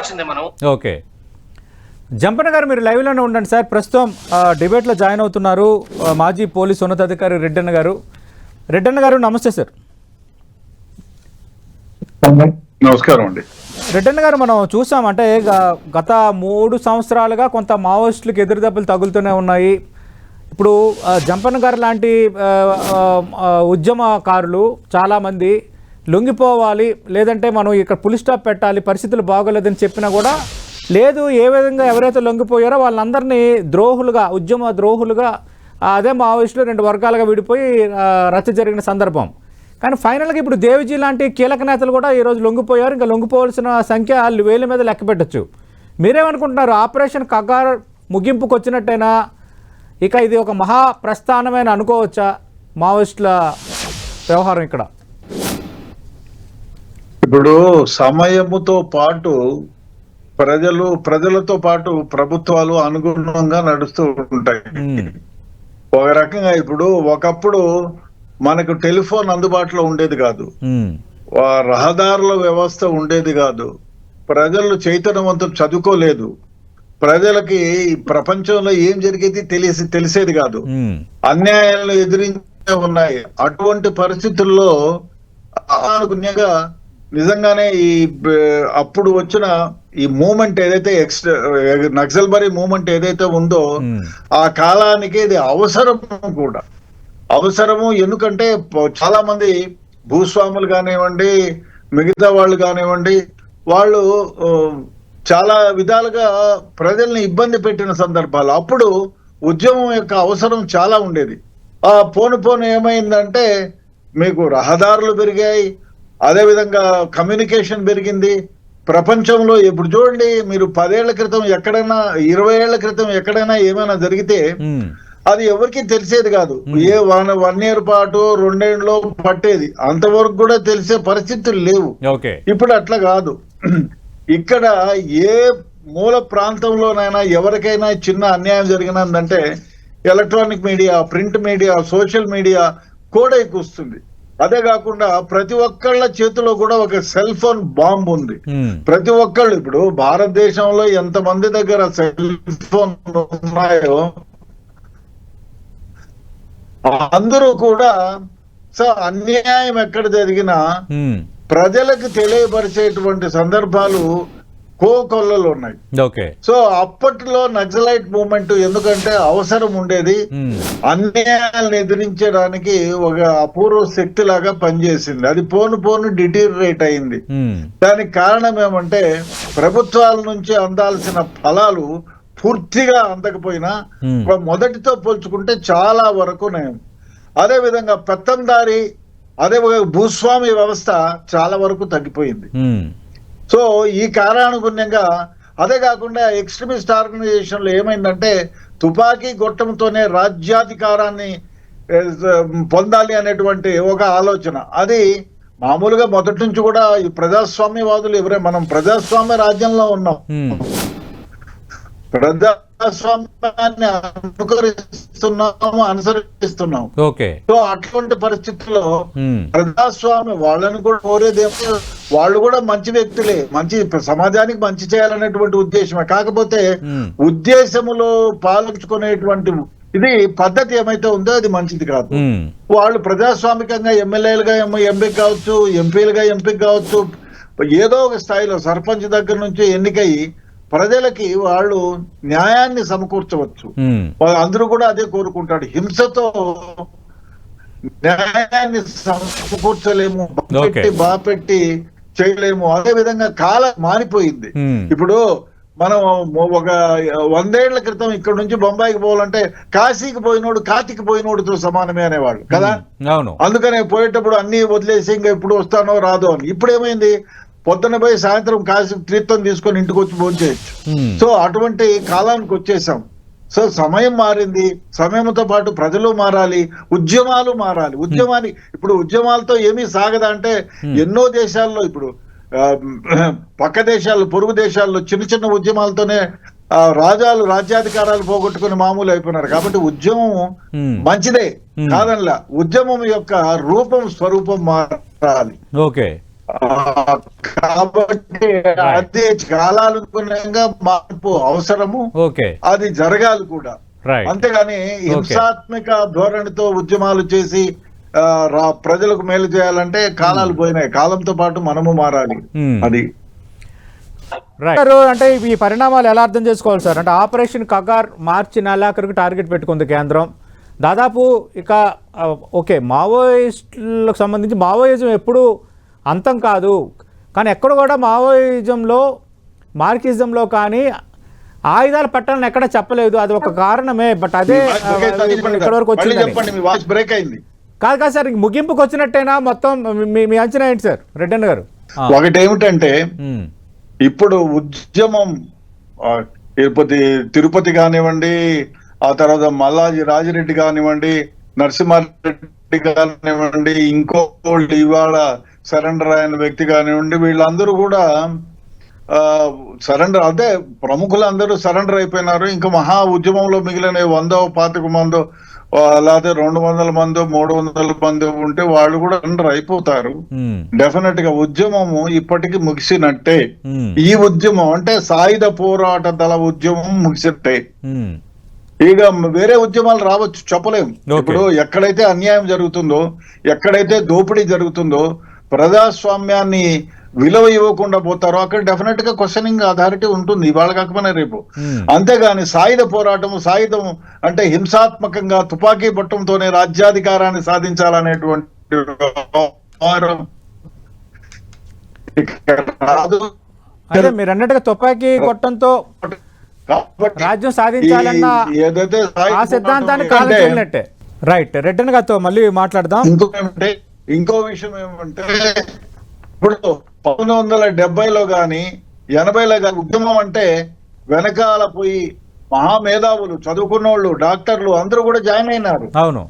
చూడాల్సిందే మనం. ఓకే, జంపన్న గారు మీరు లైవ్లోనే ఉండండి సార్. ప్రస్తుతం డిబేట్లో జాయిన్ అవుతున్నారు మాజీ పోలీస్ ఉన్నతాధికారి రెడ్డన్న గారు. రెడ్డన్న గారు నమస్తే సార్. నమస్కారం అండి. రెడ్డన్న గారు, మనం చూసామంటే గత 3 సంవత్సరాలుగా కొంత మావోయిస్టులకు ఎదురుదెబ్బలు తగులుతూనే ఉన్నాయి. ఇప్పుడు జంపన్న గారు లాంటి ఉద్యమకారులు చాలామంది లొంగిపోవాలి, లేదంటే మనం ఇక్కడ పులి స్టాప్ పెట్టాలి, పరిస్థితులు బాగోలేదని చెప్పినా కూడా లేదు. ఏ విధంగా ఎవరైతే లొంగిపోయారో వాళ్ళందరినీ ద్రోహులుగా, ఉద్యమ ద్రోహులుగా అదే మావోయిస్టులు 2 వర్గాలుగా విడిపోయి రచ్చ జరిగిన సందర్భం. కానీ ఫైనల్గా ఇప్పుడు దేవిజీ లాంటి కీలక నేతలు కూడా ఈరోజు లొంగిపోయారు. ఇంకా లొంగిపోవాల్సిన సంఖ్య వేల మీద లెక్క పెట్టచ్చు. మీరేమనుకుంటున్నారు? ఆపరేషన్ కగార్ ముగింపుకు వచ్చినట్టయినా ఇక ఇది ఒక మహా ప్రస్థానమైన అనుకోవచ్చా మావోయిస్టుల వ్యవహారం ఇక్కడ? ఇప్పుడు సమయముతో పాటు ప్రజలతో పాటు ప్రభుత్వాలు అనుగుణంగా నడుస్తూ ఉంటాయి. ఒక రకంగా ఇప్పుడు ఒకప్పుడు మనకు టెలిఫోన్ అందుబాటులో ఉండేది కాదు, రహదారుల వ్యవస్థ ఉండేది కాదు, ప్రజలు చైతన్యవంతం చదువుకోలేదు, ప్రజలకి ప్రపంచంలో ఏం జరిగేది తెలిసేది కాదు, అన్యాయాలను ఎదిరించే ఉన్నాయి. అటువంటి పరిస్థితుల్లో అనుగుణంగా నిజంగానే అప్పుడు వచ్చిన ఈ మూమెంట్ ఏదైతే నక్సల్బరీ మూమెంట్ ఏదైతే ఉందో ఆ కాలానికి ఇది అవసరము. ఎందుకంటే చాలా మంది భూస్వాములు కానివ్వండి, మిగతా వాళ్ళు కానివ్వండి, వాళ్ళు చాలా విధాలుగా ప్రజల్ని ఇబ్బంది పెట్టిన సందర్భాలు. అప్పుడు ఉద్యమం యొక్క అవసరం చాలా ఉండేది. పోను ఏమైందంటే మీకు రహదారులు పెరిగాయి, అదేవిధంగా కమ్యూనికేషన్ పెరిగింది. ప్రపంచంలో ఇప్పుడు చూడండి, మీరు 10 ఏళ్ల క్రితం ఎక్కడైనా, 20 ఏళ్ల క్రితం ఎక్కడైనా ఏమైనా జరిగితే అది ఎవరికి తెలిసేది కాదు. ఏ 1 ఇయర్ పాటు 2 ఏళ్ళలో పట్టేది, అంతవరకు కూడా తెలిసే పరిస్థితులు లేవు. ఇప్పుడు అట్లా కాదు. ఇక్కడ ఏ మూల ప్రాంతంలోనైనా ఎవరికైనా చిన్న అన్యాయం జరిగినందంటే electronic media, print media, social media కూడా వస్తుంది. అదే కాకుండా ప్రతి ఒక్కళ్ళ చేతిలో కూడా ఒక సెల్ ఫోన్ బాంబు ఉంది. ప్రతి ఒక్కళ్ళు ఇప్పుడు భారతదేశంలో ఎంతమంది దగ్గర సెల్ ఫోన్ ఉన్నాయో అందరూ కూడా అన్యాయం ఎక్కడ జరిగినా ప్రజలకు తెలియపరిచేటువంటి సందర్భాలు కోకొల్లలు ఉన్నాయి. సో అప్పట్లో నక్సలైట్ మూవ్మెంట్ ఎందుకంటే అవసరం ఉండేది, అన్యాయాలను ఎదిరించడానికి ఒక అపూర్వ శక్తి లాగా పనిచేసింది. అది పోను డిటీరియేట్ అయింది. దానికి కారణం ఏమంటే ప్రభుత్వాల నుంచి అందాల్సిన ఫలాలు పూర్తిగా అందకపోయినా మొదటితో పోల్చుకుంటే చాలా వరకు నయం. అదే విధంగా పెత్తందారి, అదే భూస్వామి వ్యవస్థ చాలా వరకు తగ్గిపోయింది. సో ఈ కారణానుగుణ్యంగా, అదే కాకుండా ఎక్స్ట్రీమిస్ట్ ఆర్గనైజేషన్లో ఏమైందంటే తుపాకీ గొట్టంతోనే రాజ్యాధికారాన్ని పొందాలి అనేటువంటి ఒక ఆలోచన. అది మామూలుగా మొదటి నుంచి కూడా ఈ ప్రజాస్వామ్యవాదులు మనం ప్రజాస్వామ్య రాజ్యంలో ఉన్నాం, ప్రజాస్వామ్యాన్ని అనుసరిస్తున్నాం. సో అటువంటి పరిస్థితుల్లో ప్రజాస్వామ్యం వాళ్ళని కూడా కోరేదేమో, వాళ్ళు కూడా మంచి వ్యక్తులే, మంచి సమాజానికి మంచి చేయాలనేటువంటి ఉద్దేశమే. కాకపోతే ఉద్దేశములో పాలించుకునేటువంటి ఇది పద్ధతి ఏమైతే ఉందో అది మంచిది కాదు. వాళ్ళు ప్రజాస్వామికంగా ఎమ్మెల్యేలుగా ఎంపీ కావచ్చు, ఎంపీలుగా ఎంపీ కావచ్చు, ఏదో ఒక స్థాయిలో సర్పంచ్ దగ్గర నుంచి ఎన్నికయ్యి ప్రజలకి వాళ్ళు న్యాయాన్ని సమకూర్చవచ్చు. అందరూ కూడా అదే కోరుకుంటాడు. హింసతో న్యాయాన్ని సమకూర్చలేము, బాపెట్టి చేయలేము. అదే విధంగా కాలం మారిపోయింది. ఇప్పుడు మనం ఒక 100 ఏళ్ల క్రితం ఇక్కడ నుంచి బొంబాయికి పోవాలంటే కాశీకి పోయినోడు కాతికి పోయినోడుతో సమానమే అనేవాళ్ళు కదా. అందుకనే పోయేటప్పుడు అన్ని వదిలేసి ఇంకా ఎప్పుడు వస్తానో రాదో అని. ఇప్పుడు ఏమైంది, పొద్దున పోయి సాయంత్రం కాశీ తీర్థం తీసుకొని ఇంటికి వచ్చి భోంచేయచ్చు. సో అటువంటి కాలానికి వచ్చేసాం. సో సమయం మారింది, సమయంతో పాటు ప్రజలు మారాలి, ఉద్యమాలు మారాలి. ఇప్పుడు ఉద్యమాలతో ఏమీ సాగదా అంటే ఎన్నో దేశాల్లో, ఇప్పుడు పక్క దేశాల్లో, పొరుగు దేశాల్లో చిన్న ఉద్యమాలతోనే రాజ్యాధికారాలు పోగొట్టుకుని మామూలు అయిపోయినారు. కాబట్టి ఉద్యమం మంచిదే కాదనలా, ఉద్యమం యొక్క రూపం స్వరూపం మారాలి. కాబట్టి అది కాలానుగుణంగా మార్పు అవసరము, ఓకే, అది జరగాలి కూడా. రైట్, అంతేగాని హింసాత్మక ధోరణితో ఉద్యమాలు చేసి ప్రజలకు మేలు చేయాలంటే కాలాలు పోయినాయి. కాలంతో పాటు మనము మారాలి. అది రైట్. అంటే ఈ పరిణామాలు ఎలా అర్థం చేసుకోవాలి సార్? అంటే ఆపరేషన్ కగార్ మార్చి నెలాఖరుకు టార్గెట్ పెట్టుకుంది కేంద్రం. దాదాపు ఇక ఓకే, మావోయిస్టులకు సంబంధించి మావోయిజం ఎప్పుడు అంతం కాదు, కానీ ఎక్కడ కూడా మావోయిజంలో మార్కిజంలో కానీ ఆయుధాలు పట్టాలని ఎక్కడ చెప్పలేదు. అది ఒక కారణమే. బట్ అదే ఇక్కడ వరకు వచ్చింది. బ్రేక్ అయింది. కాదు సార్, ముగింపుకు వచ్చినట్టేనా మొత్తం? మీ అంచనా ఏంటి సార్ రెడ్డన్న గారు? ఒకటి ఏమిటంటే, ఇప్పుడు ఉద్యమం తిరుపతి కానివ్వండి, ఆ తర్వాత మల్లాజీ రాజిరెడ్డి కానివ్వండి, నరసింహారెడ్డి కానివ్వండి, ఇంకోళ్ళు ఇవాళ సరెండర్ అయిన వ్యక్తి కానివ్వండి, వీళ్ళందరూ కూడా సరెండర్, అదే ప్రముఖులందరూ సరెండర్ అయిపోయినారు. ఇంకా మహా ఉద్యమంలో మిగిలిన 100, 25 మందో లేకపోతే 200 మందో 300 మంది ఉంటే వాళ్ళు కూడా సరెండర్ అయిపోతారు. డెఫినెట్ గా ఉద్యమము ఇప్పటికీ ముగిసినట్టే. ఈ ఉద్యమం అంటే సాయుధ పోరాట దళ ఉద్యమం ముగిసినట్టే. ఇక వేరే ఉద్యమాలు రావచ్చు, చెప్పలేము. ఇప్పుడు ఎక్కడైతే అన్యాయం జరుగుతుందో, ఎక్కడైతే దోపిడీ జరుగుతుందో, ప్రజాస్వామ్యాన్ని విలువ ఇవ్వకుండా పోతారో అక్కడ డెఫినెట్ గా క్వశ్చనింగ్ అథారిటీ ఉంటుంది, ఇవాళ కాకపోయినా రేపు. అంతేగాని సాయుధ పోరాటము, సాయుధం అంటే హింసాత్మకంగా తుపాకీ పట్టంతోనే రాజ్యాధికారాన్ని సాధించాలనేటువంటి అదే మీరు అన్నట్టుగా తుపాకీ కొట్టంతో రాజ్యం సాధించాలన్న ఏదైతే ఆ సిద్ధాంతాన్ని కాలనట్టే. రైట్, రెడ్డన్ గారితో మళ్ళీ మాట్లాడదాం. ఇంకో విషయం ఏమంటే, ఇప్పుడు 1970లో గాని 80లో గాని ఉద్యమం అంటే వెనకాల పోయి మహామేధావులు, చదువుకున్న వాళ్ళు, డాక్టర్లు అందరూ కూడా జాయిన్ అయినారు. అవును.